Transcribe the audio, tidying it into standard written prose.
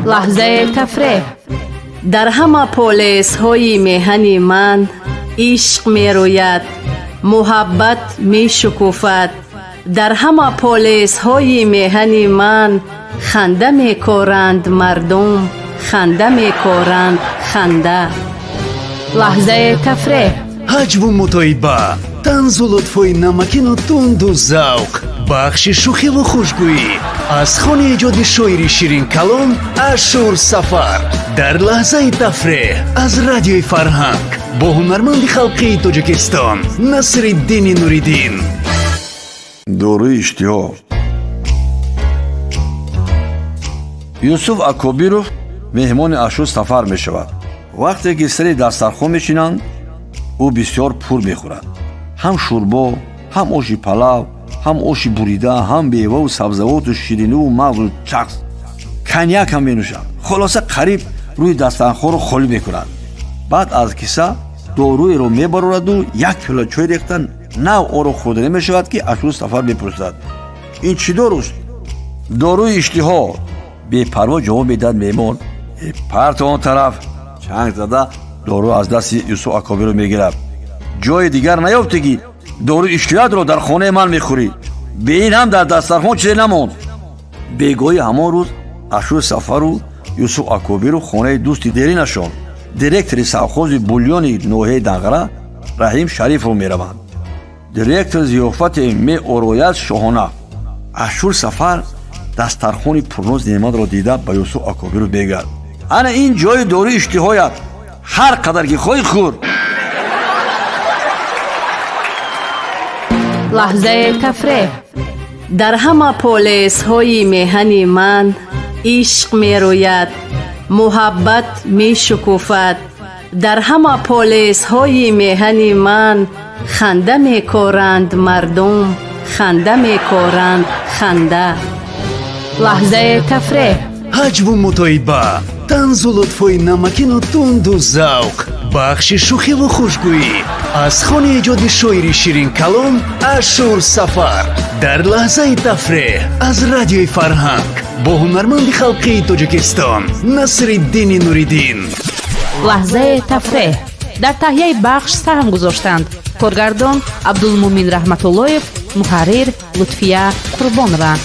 لحظه تفریح. در همه پولیس های میهن من عشق می روید، محبت می شکوفد. در همه پولیس های میهن من خنده می کورند مردم، خنده می کورند خنده. لحظه تفریح. حجب و متایبه، طنز و لطفای نمکین و تند و ذوق، بخش شوخی و خوشگویی از خانه ایجاد شاعری شیرین کلام اشور سفر در لحظه تفریح از رادیوی فرهنگ با هنرمند خلقی تاجیکستان نصرالدین نوریدین. دوروی اشتها. یوسف اکوبیروف مهمان اشور سفر می شود. وقتی که سر دسترخوان می شینند او بسیار پور می خورد. هم شوربا، هم آش پلاو، هم آش بریده، هم بیوه و سبزوات و شیرینی و مغز و چغز. کنیاک هم می نوشد. خلاصه قریب روی دسترخوان رو خالی می کند. بعد از کیسه دوروی رو می برورد و یک پیاله چای ریختن نه او رو خورده نمی شود که اشور سفر می پرسد این چی داروست؟ داروی اشتها. بی پروا جواب میداد مهمان. پرت آن طرف چنگ زده دارو از دست یوسف اکوبیروف میگیرد. جای دیگر نیافتگی دارو اشتیات رو در خانه من میخوری. به این هم در دسترخوان چیزی نماند. بگوی همان روز اشور سفر و یوسف اکوبیروف خانه دوستی دیرینشان دیرکتر سوخوز بولیونی نوحه دنقره رحیم شریف رو میروند. دیرکتر ضیافت می اورویت شاهانه. اشور سفر دسترخوان پرنوز نعمت را دیده به یوسف اکوبیروف میگوید انا این جای دوری اشتهایت هر قدر که خواهی خور. لحظه تفریح. در همه پولیس های میهن من عشق می روید، محبت می شکوفد. در همه پولیس های میهن من خنده می کورند مردم، خنده می کورند خنده. لحظه تفریح. حجب و متایبه، طنز و لطفای نمکین و تند و ذوق، بخش شوخی و خوشگویی از خانه ایجاد شاعری شیرین کلام اشور سفر در لحظه تفریح از رادیوی فرهنگ با هنرمند خلقی تاجیکستان نصرالدین نوریدین. لحظه تفریح. در تهیه بخش سهم گذاشتند کارگردان عبدالمومن رحمتاللهیف، محرر لطفیه قربانова.